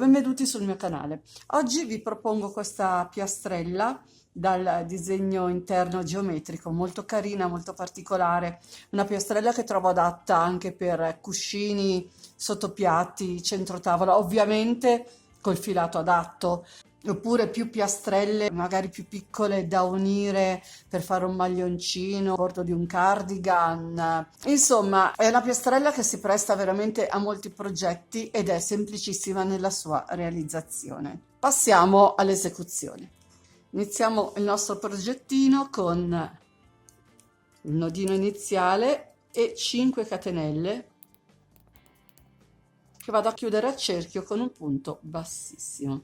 benvenuti sul mio canale. Oggi vi propongo questa piastrella dal disegno interno geometrico, molto carina, molto particolare, una piastrella che trovo adatta anche per cuscini, sottopiatti, centrotavola, ovviamente col filato adatto, oppure più piastrelle, magari più piccole da unire per fare un maglioncino, a bordo di un cardigan. Insomma, è una piastrella che si presta veramente a molti progetti ed è semplicissima nella sua realizzazione. Passiamo all'esecuzione. Iniziamo il nostro progettino con il nodino iniziale e 5 catenelle che vado a chiudere a cerchio con un punto bassissimo.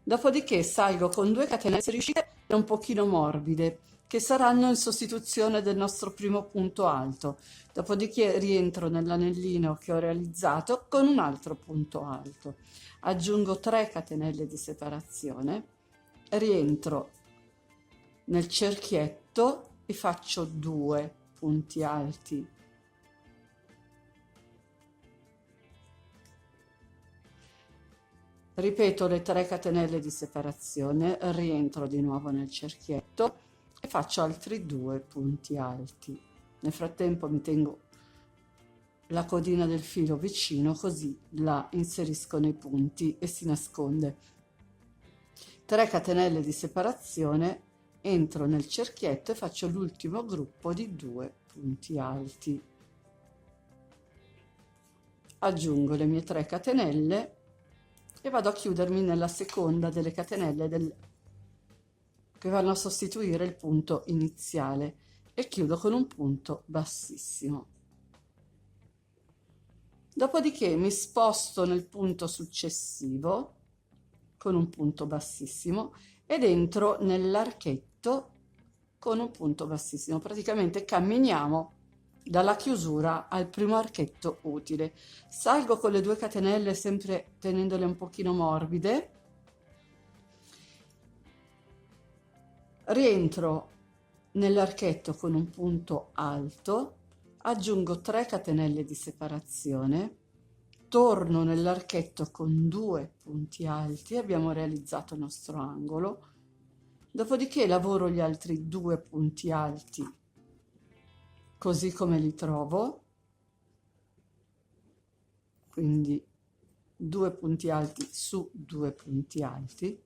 Dopodiché salgo con 2 catenelle, se riuscite, un pochino morbide, che saranno in sostituzione del nostro primo punto alto. Dopodiché rientro nell'anellino che ho realizzato con un altro punto alto. Aggiungo 3 catenelle di separazione, rientro nel cerchietto e faccio 2 punti alti. Ripeto le 3 catenelle di separazione, rientro di nuovo nel cerchietto e faccio altri 2 punti alti. Nel frattempo mi tengo la codina del filo vicino, così la inserisco nei punti e si nasconde. 3 catenelle di separazione, entro nel cerchietto e faccio l'ultimo gruppo di 2 punti alti. Aggiungo le mie 3 catenelle e vado a chiudermi nella seconda delle catenelle che vanno a sostituire il punto iniziale e chiudo con un punto bassissimo. Dopodiché mi sposto nel punto successivo con un punto bassissimo ed entro nell'archetto con un punto bassissimo. Praticamente camminiamo dalla chiusura al primo archetto utile. Salgo con le 2 catenelle sempre tenendole un pochino morbide, rientro nell'archetto con un punto alto, aggiungo 3 catenelle di separazione, torno nell'archetto con 2 punti alti, abbiamo realizzato il nostro angolo, dopodiché lavoro gli altri 2 punti alti così come li trovo, quindi 2 punti alti su 2 punti alti,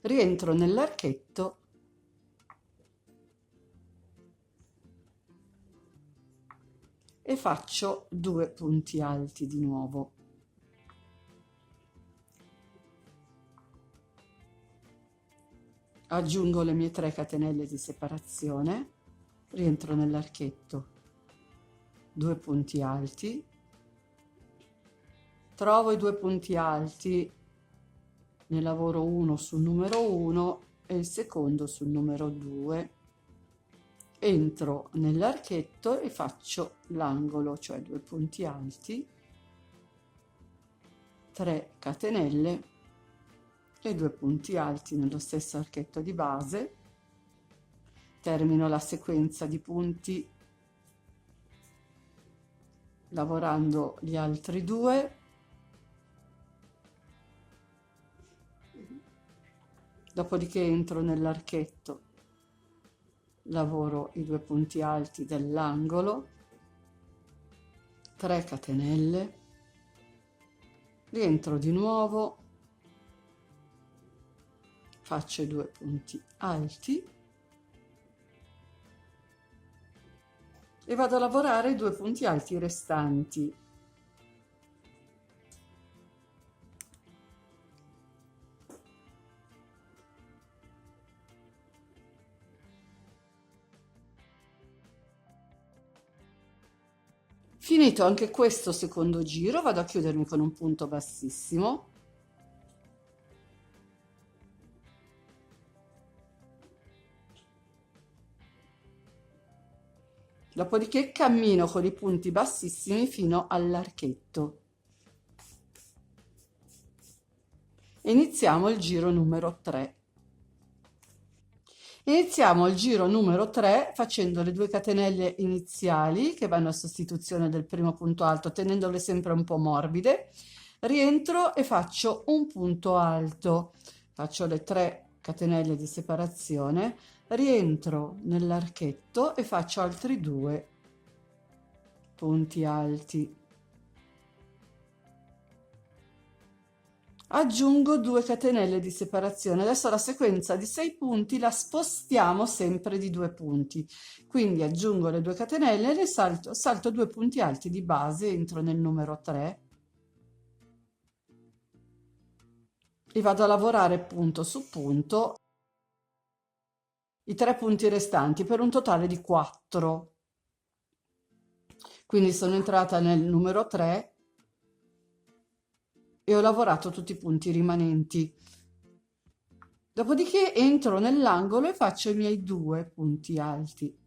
rientro nell'archetto e faccio 2 punti alti di nuovo. Aggiungo le mie 3 catenelle di separazione, rientro nell'archetto, 2 punti alti, trovo i 2 punti alti, ne lavoro uno sul numero 1 e il secondo sul numero 2, entro nell'archetto e faccio l'angolo, cioè 2 punti alti, 3 catenelle e 2 punti alti nello stesso archetto di base. Termino la sequenza di punti lavorando gli altri 2, dopodiché entro nell'archetto, lavoro i 2 punti alti dell'angolo, 3 catenelle, rientro di nuovo, faccio i 2 punti alti e vado a lavorare i 2 punti alti restanti. Finito anche questo secondo giro, vado a chiudermi con un punto bassissimo. Dopodiché cammino con i punti bassissimi fino all'archetto. Iniziamo il giro numero 3. Iniziamo il giro numero 3 facendo le 2 catenelle iniziali che vanno a sostituzione del primo punto alto, tenendole sempre un po' morbide. Rientro e faccio un punto alto, faccio le 3 catenelle di separazione, rientro nell'archetto e faccio altri 2 punti alti. Aggiungo 2 catenelle di separazione. Adesso la sequenza di 6 punti la spostiamo sempre di 2 punti. Quindi aggiungo le 2 catenelle e ne salto 2 punti alti di base, entro nel numero 3 e vado a lavorare punto su punto i 3 punti restanti per un totale di 4. Quindi sono entrata nel numero 3 e ho lavorato tutti i punti rimanenti. Dopodiché entro nell'angolo e faccio i miei 2 punti alti.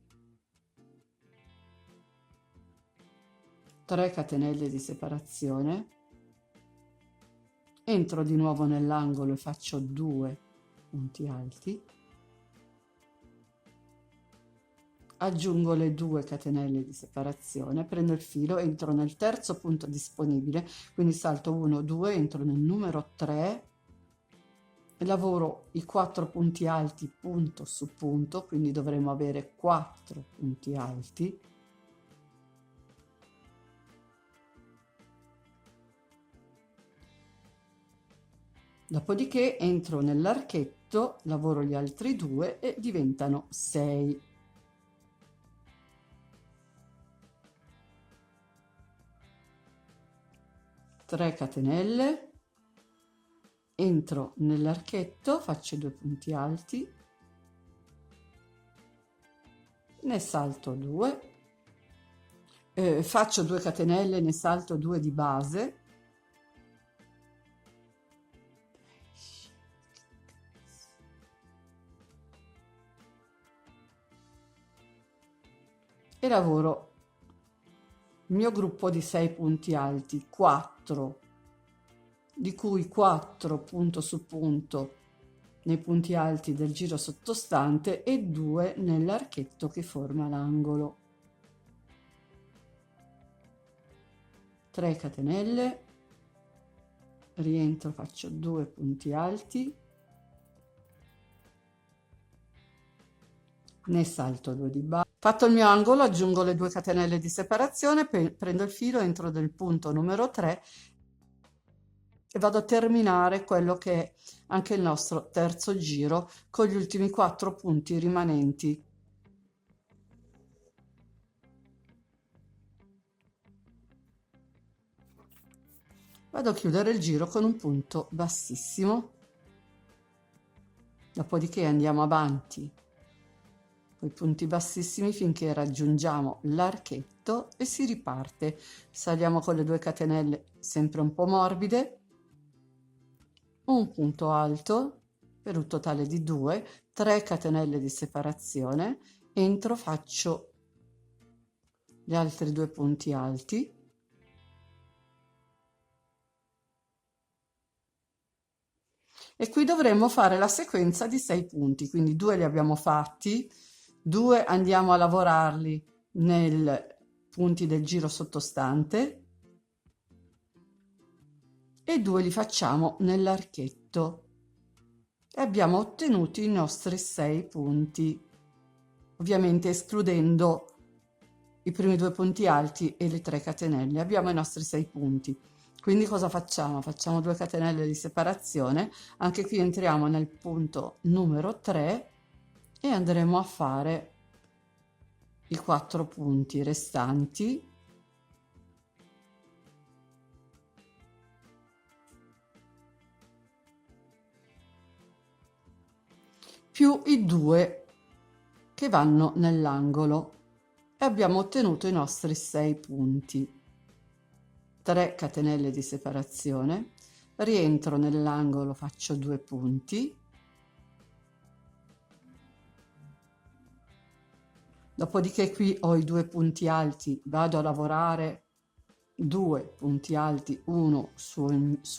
3 catenelle di separazione. Entro di nuovo nell'angolo e faccio 2 punti alti. Aggiungo le 2 catenelle di separazione, prendo il filo, entro nel terzo punto disponibile, quindi salto 1, 2, entro nel numero 3 e lavoro i 4 punti alti punto su punto, quindi dovremo avere 4 punti alti. Dopodiché entro nell'archetto, lavoro gli altri 2 e diventano 6. Tre catenelle, entro nell'archetto, faccio 2 punti alti, ne salto 2, faccio 2 catenelle, ne salto 2 di base, e lavoro il mio gruppo di 6 punti alti, 4, di cui 4 punto su punto nei punti alti del giro sottostante e 2 nell'archetto che forma l'angolo. 3 catenelle, rientro, faccio 2 punti alti, ne salto 2 di base. Fatto il mio angolo, aggiungo le 2 catenelle di separazione, prendo il filo, entro nel punto numero 3 e vado a terminare quello che è anche il nostro terzo giro con gli ultimi 4 punti rimanenti. Vado a chiudere il giro con un punto bassissimo, dopodiché andiamo avanti con i punti bassissimi finché raggiungiamo l'archetto e si riparte. Saliamo con le 2 catenelle sempre un po' morbide, un punto alto per un totale di 2, 3 catenelle di separazione, entro, faccio gli altri 2 punti alti, e qui dovremmo fare la sequenza di 6 punti, quindi 2 li abbiamo fatti, 2 andiamo a lavorarli nei punti del giro sottostante e 2 li facciamo nell'archetto e abbiamo ottenuto i nostri 6 punti, ovviamente escludendo i primi 2 punti alti e le 3 catenelle. Abbiamo i nostri 6 punti. Quindi cosa facciamo? Facciamo 2 catenelle di separazione, anche qui entriamo nel punto numero 3 e andremo a fare i 4 punti restanti più i 2 che vanno nell'angolo e abbiamo ottenuto i nostri 6 punti. 3 catenelle di separazione, rientro nell'angolo, faccio 2 punti, dopodiché qui ho i 2 punti alti, vado a lavorare 2 punti alti, uno su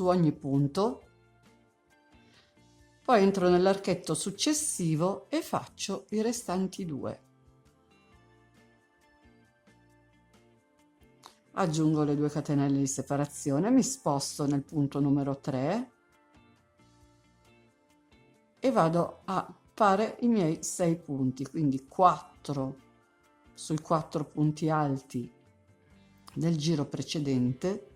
ogni punto, poi entro nell'archetto successivo e faccio i restanti 2. aggiungo le 2 catenelle di separazione, mi sposto nel punto numero 3 e vado a fare i miei 6 punti, quindi 4 sui 4 punti alti del giro precedente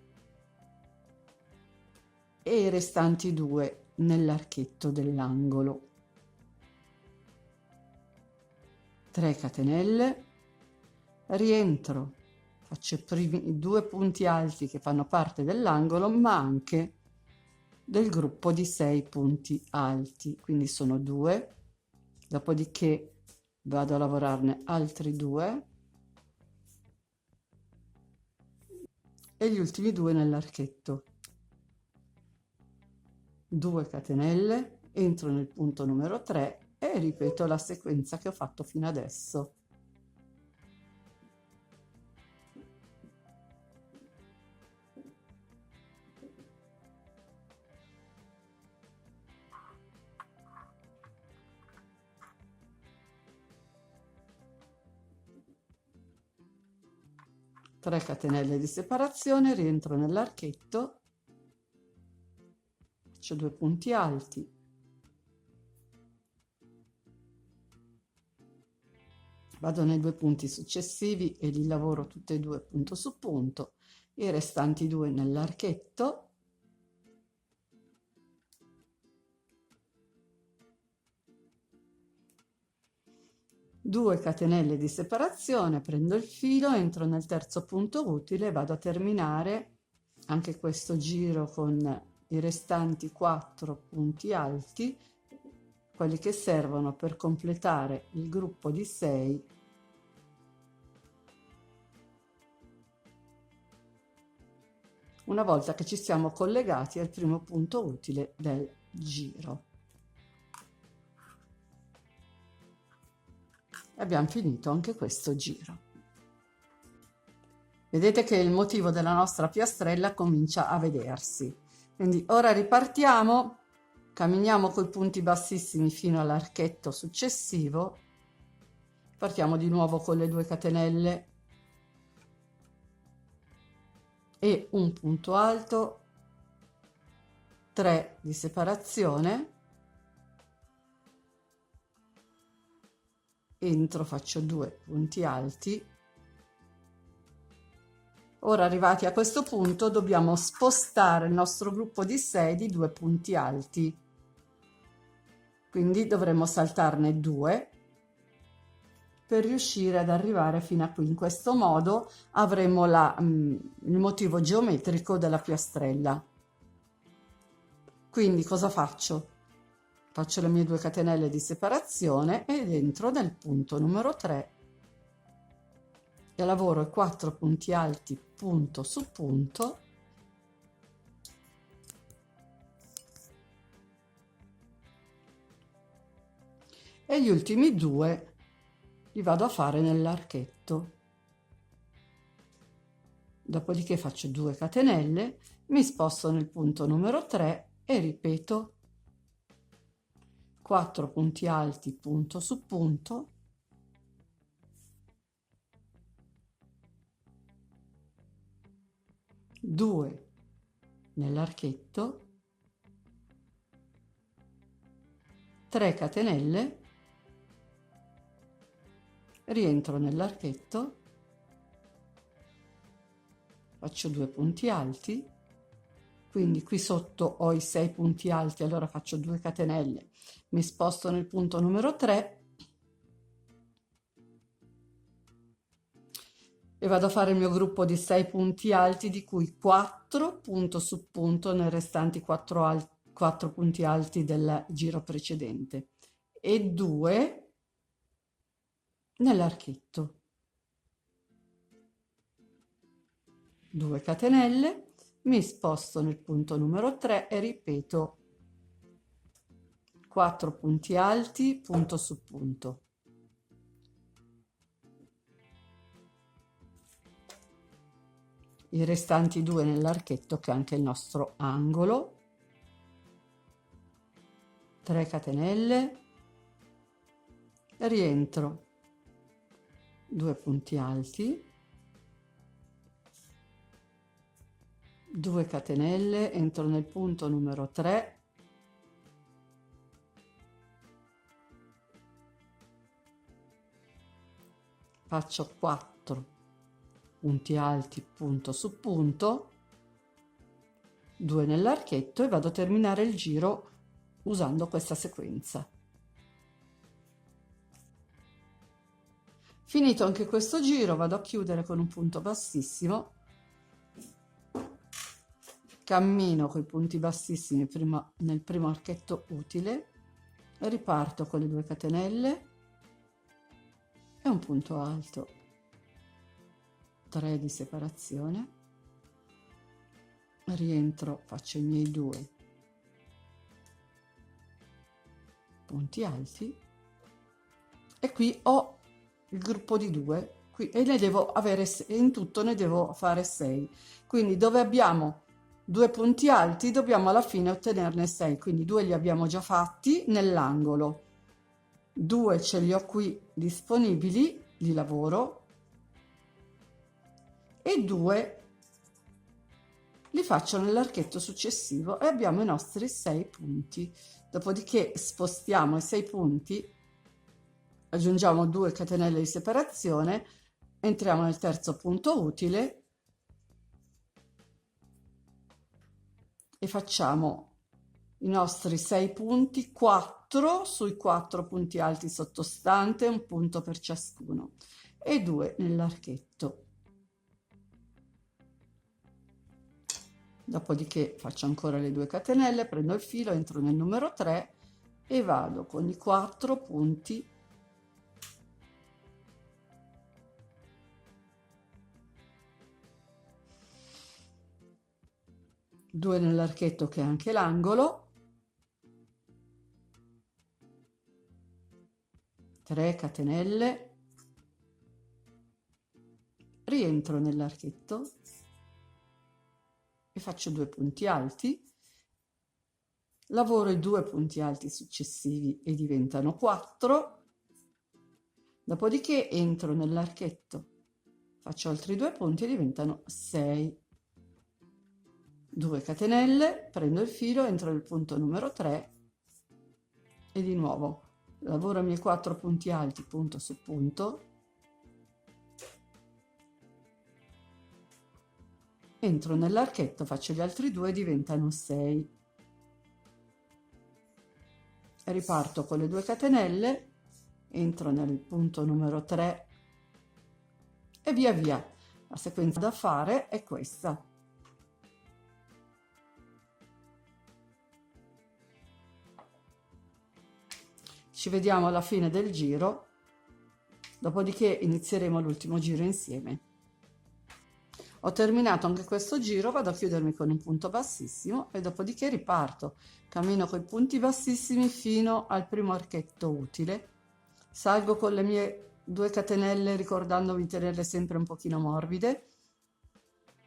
e i restanti 2 nell'archetto dell'angolo. 3 catenelle, rientro, faccio i primi 2 punti alti che fanno parte dell'angolo, ma anche del gruppo di 6 punti alti, quindi sono 2, dopodiché vado a lavorarne altri 2 e gli ultimi 2 nell'archetto. 2 catenelle, entro nel punto numero 3 e ripeto la sequenza che ho fatto fino adesso. Tre catenelle di separazione, rientro nell'archetto, faccio 2 punti alti, vado nei 2 punti successivi e li lavoro tutti e 2 punto su punto, i restanti 2 nell'archetto, due catenelle di separazione, prendo il filo, entro nel terzo punto utile e vado a terminare anche questo giro con i restanti 4 punti alti, quelli che servono per completare il gruppo di 6 una volta che ci siamo collegati al primo punto utile del giro. Abbiamo finito anche questo giro. Vedete che il motivo della nostra piastrella comincia a vedersi. Quindi ora ripartiamo, camminiamo coi punti bassissimi fino all'archetto successivo, partiamo di nuovo con le 2 catenelle e un punto alto, 3 di separazione, entro, faccio 2 punti alti. Ora arrivati a questo punto dobbiamo spostare il nostro gruppo di 6 di 2 punti alti, quindi dovremo saltarne 2 per riuscire ad arrivare fino a qui. In questo modo avremo il motivo geometrico della piastrella. Quindi cosa faccio? Faccio le mie 2 catenelle di separazione ed entro nel punto numero 3 e lavoro i 4 punti alti punto su punto e gli ultimi 2 li vado a fare nell'archetto. Dopodiché faccio 2 catenelle, mi sposto nel punto numero 3 e ripeto 4 punti alti punto su punto, due nell'archetto, 3 catenelle, rientro nell'archetto, faccio 2 punti alti, quindi qui sotto ho i 6 punti alti, allora faccio 2 catenelle, mi sposto nel punto numero 3 e vado a fare il mio gruppo di 6 punti alti, di cui 4 punto su punto nei restanti 4 punti alti del giro precedente e 2 nell'archetto. 2 catenelle, mi sposto nel punto numero 3 e ripeto 4 punti alti punto su punto. I restanti 2 nell'archetto, che è anche il nostro angolo, 3 catenelle, rientro, 2 punti alti, 2 catenelle, entro nel punto numero 3, faccio 4 punti alti punto su punto, 2 nell'archetto e vado a terminare il giro usando questa sequenza. Finito anche questo giro, vado a chiudere con un punto bassissimo, cammino con i punti bassissimi nel primo archetto utile, riparto con le 2 catenelle e un punto alto, 3 di separazione, rientro, faccio i miei 2 punti alti e qui ho il gruppo di 2 qui, e ne devo avere, in tutto ne devo fare 6, quindi dove abbiamo 2 punti alti dobbiamo alla fine ottenerne 6, quindi 2 li abbiamo già fatti nell'angolo, 2 ce li ho qui disponibili, li lavoro, e 2 li faccio nell'archetto successivo e abbiamo i nostri 6 punti. Dopodiché spostiamo i 6 punti, aggiungiamo 2 catenelle di separazione, entriamo nel terzo punto utile e facciamo i nostri 6 punti, 4 sui 4 punti alti sottostante, un punto per ciascuno, e 2 nell'archetto. Dopodiché faccio ancora le 2 catenelle, prendo il filo, entro nel numero 3 e vado con i 4 punti due nell'archetto che è anche l'angolo, 3 catenelle, rientro nell'archetto e faccio 2 punti alti, lavoro i 2 punti alti successivi e diventano 4, dopodiché entro nell'archetto, faccio altri 2 punti e diventano 6, 2 catenelle, prendo il filo, entro nel punto numero 3 e di nuovo lavoro i miei 4 punti alti punto su punto, entro nell'archetto, faccio gli altri 2 e diventano 6, riparto con le 2 catenelle, entro nel punto numero 3 e via via. La sequenza da fare è questa. Ci vediamo alla fine del giro, dopodiché inizieremo l'ultimo giro insieme. Ho terminato anche questo giro, vado a chiudermi con un punto bassissimo e dopodiché riparto, cammino con i punti bassissimi fino al primo archetto utile, salgo con le mie 2 catenelle ricordandomi di tenerle sempre un pochino morbide,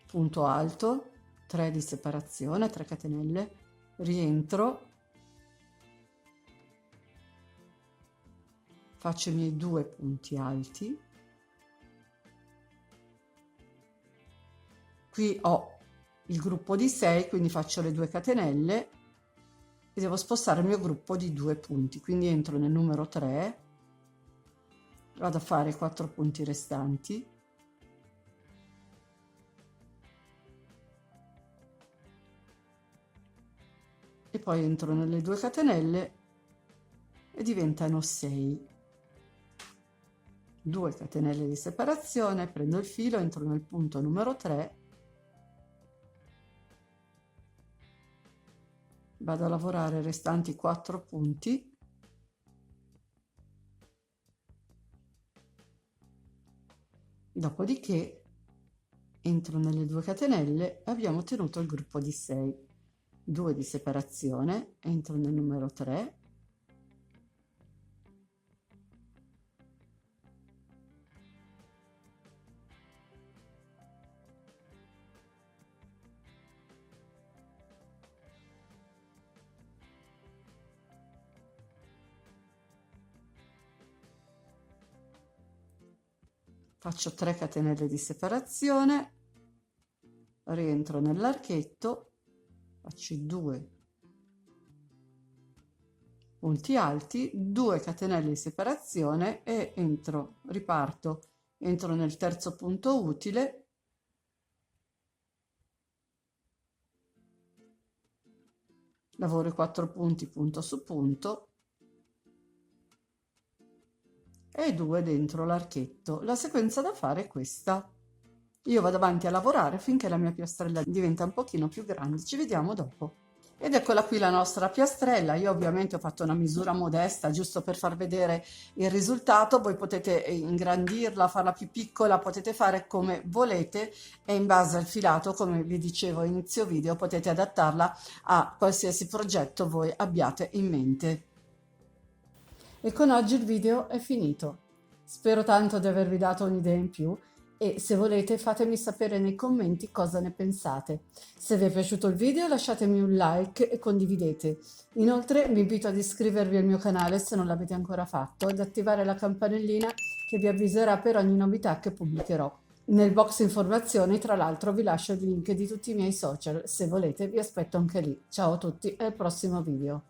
punto alto, 3 di separazione, 3 catenelle, rientro, faccio i miei 2 punti alti, qui ho il gruppo di 6, quindi faccio le 2 catenelle e devo spostare il mio gruppo di 2 punti, quindi entro nel numero 3, vado a fare i 4 punti restanti, e poi entro nelle 2 catenelle e diventano 6, 2 catenelle di separazione, prendo il filo, entro nel punto numero 3, vado a lavorare i restanti 4 punti, dopodiché entro nelle 2 catenelle e abbiamo ottenuto il gruppo di 6, 2 di separazione, entro nel numero 3, faccio 3 catenelle di separazione, rientro nell'archetto, faccio 2 punti alti, 2 catenelle di separazione e riparto, entro nel terzo punto utile, lavoro i 4 punti punto su punto e 2 dentro l'archetto. La sequenza da fare è questa. Io vado avanti a lavorare finché la mia piastrella diventa un pochino più grande. Ci vediamo dopo. Ed eccola qui la nostra piastrella. Io ovviamente ho fatto una misura modesta giusto per far vedere il risultato. Voi potete ingrandirla, farla più piccola, potete fare come volete e in base al filato, come vi dicevo a inizio video, potete adattarla a qualsiasi progetto voi abbiate in mente. E con oggi il video è finito. Spero tanto di avervi dato un'idea in più e se volete fatemi sapere nei commenti cosa ne pensate. Se vi è piaciuto il video lasciatemi un like e condividete. Inoltre vi invito ad iscrivervi al mio canale se non l'avete ancora fatto ed attivare la campanellina che vi avviserà per ogni novità che pubblicherò. Nel box informazioni tra l'altro vi lascio il link di tutti i miei social, se volete vi aspetto anche lì. Ciao a tutti e al prossimo video.